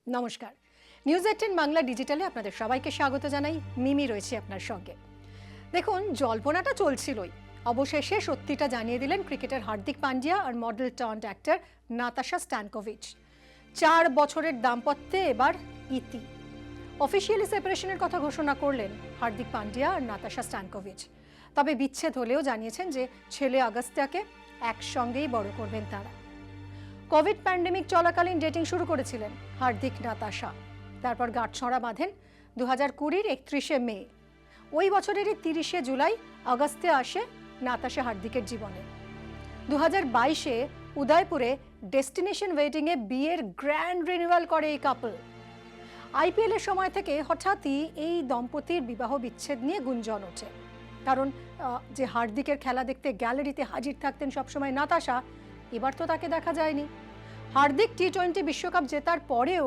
নমস্কার। নিউজ 18 বাংলা ডিজিটালে আপনাদের সবাইকে স্বাগত জানাই। মিমি রয়েছে আপনার সঙ্গে। দেখুন, জল্পনাটা চলছিলই, অবশেষে সত্যিটা জানিয়ে দিলেন ক্রিকেটার হার্দিক পান্ডিয়া আর মডেল টার্নড অ্যাক্টর নাতাশা স্ট্যানকোভিচ। 4 বছরের দাম্পত্যে এবার ইতি। অফিসিয়ালি সেপারেশনের কথা ঘোষণা করলেন হার্দিক পান্ডিয়া আর নাতাশা স্ট্যানকোভিচ। তবে বিচ্ছেদ হলেও জানিয়েছেন যে ছেলে আগস্তিয়াকে একসঙ্গেই বড় করবেন তারা। কোভিড প্যান্ডেমিক চলাকালীন ডেটিং শুরু করেছিলেন হার্দিক নাতাশা, তারপর গাঁটছড়া বাঁধেন 2020-র 31শে মে। ওই বছরেরই 30শে জুলাই আগস্টে আসে নাতাশা হার্দিকের জীবনে। 2022-এ উদয়পুরে ডেস্টিনেশন ওয়েডিংয়ে বিয়ের গ্র্যান্ড রিনিউয়াল করে এই কাপল। আইপিএলের সময় থেকে হঠাৎই এই দম্পতির বিবাহ বিচ্ছেদ নিয়ে গুঞ্জন ওঠে, কারণ যে হার্দিকের খেলা দেখতে গ্যালারিতে হাজির থাকতেন সবসময় নাতাশা, এবার তো তাকে দেখা যায়নি। হার্দিক টি-20 বিশ্বকাপ জেতার পরেও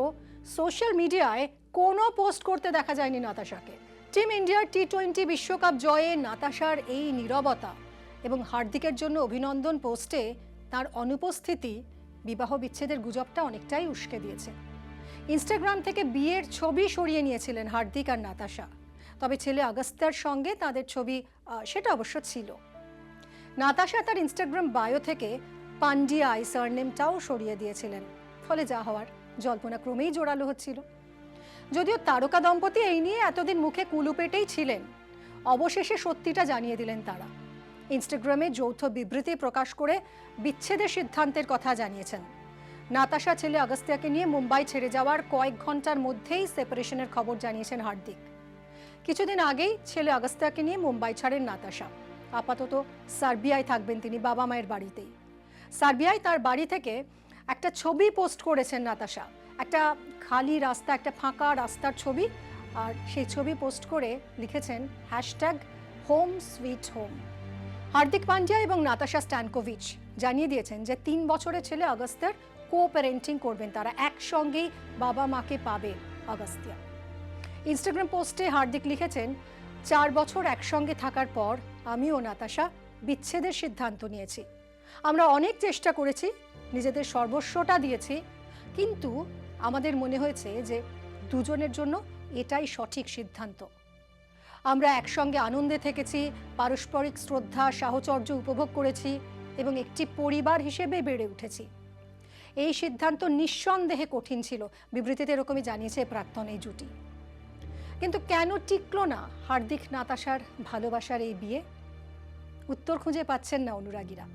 সোশ্যাল মিডিয়ায় কোনো পোস্ট করতে দেখা যায়নি নাতাশাকে। টিম ইন্ডিয়ার টি-20 বিশ্বকাপ জয়ে নাতাশার এই নীরবতা এবং হার্দিকের জন্য অভিনন্দন পোস্টে তার অনুপস্থিতি বিবাহ বিচ্ছেদের গুজবটা অনেকটাই উস্কে দিয়েছে। ইনস্টাগ্রাম থেকে বিয়ের ছবি সরিয়ে নিয়েছিলেন হার্দিক আর নাতাশা, তবে ছেলে আগস্তিয়ার সঙ্গে তাদের ছবি সেটা অবশ্য ছিল। নাতাশা তার ইনস্টাগ্রাম বায়ো থেকে পান্ডিয়া সারনেমটাও সরিয়ে দিয়েছিলেন, ফলে যা হওয়ার জল্পনা ক্রমেই জোরালো হচ্ছিল। যদিও তারকা দম্পতি এই নিয়ে এতদিন মুখে কুলুপেটেই ছিলেন, অবশেষে সত্যিটা জানিয়ে দিলেন তারা। ইনস্টাগ্রামে যৌথ বিবৃতি প্রকাশ করে বিচ্ছেদের সিদ্ধান্তের কথা জানিয়েছেন। নাতাশা ছেলে আগস্তিয়াকে নিয়ে মুম্বাই ছেড়ে যাওয়ার কয়েক ঘন্টার মধ্যেই সেপারেশনের খবর জানিয়েছেন হার্দিক। কিছুদিন আগেই ছেলে আগস্তিয়াকে নিয়ে মুম্বাই ছাড়েন নাতাশা। আপাতত সার্বিয়ায় থাকবেন তিনি, বাবা মায়ের বাড়িতেই। সার্বিয়ায় তার বাড়ি থেকে একটা ছবি পোস্ট করেছেন নাতাশা, একটা খালি রাস্তা, একটা ফাঁকা রাস্তার ছবি, আর সেই ছবি পোস্ট করে লিখেছেন #home sweet home. Hardik Pandya এবং নাতাশা স্ট্যানকোভিচ জানিয়ে দিয়েছেন যে 3 বছরের ছেলে আগস্তিয়ার কো প্যারেন্টিং করবেন তারা, একসঙ্গেই বাবা মাকে পাবে আগস্তিয়া। ইনস্টাগ্রাম পোস্টে হার্দিক লিখেছেন, 4 বছর একসঙ্গে থাকার পর আমি ও নাতাশা বিচ্ছেদের সিদ্ধান্ত নিয়েছি। আমরা অনেক চেষ্টা করেছি, নিজেদের সর্বস্বটা দিয়েছি, কিন্তু আমাদের মনে হয়েছে যে দুজনের জন্য এটাই সঠিক সিদ্ধান্ত। আমরা একসঙ্গে আনন্দে থেকেছি, পারস্পরিক শ্রদ্ধা সাহচর্য উপভোগ করেছি এবং একটি পরিবার হিসেবে বেড়ে উঠেছি। এই সিদ্ধান্ত নিঃসন্দেহে কঠিন ছিল, বিবৃতিতে এরকমই জানিয়েছে প্রাক্তন এই জুটি। কিন্তু কেন টিকলো না হার্দিক নাতাশার ভালোবাসার এই বিয়ে? উত্তর খুঁজে পাচ্ছেন না অনুরাগীরা।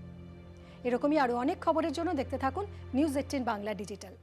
এরকমই আরো অনেক খবরের জন্য দেখতে থাকুন নিউজ 18 বাংলা ডিজিটাল।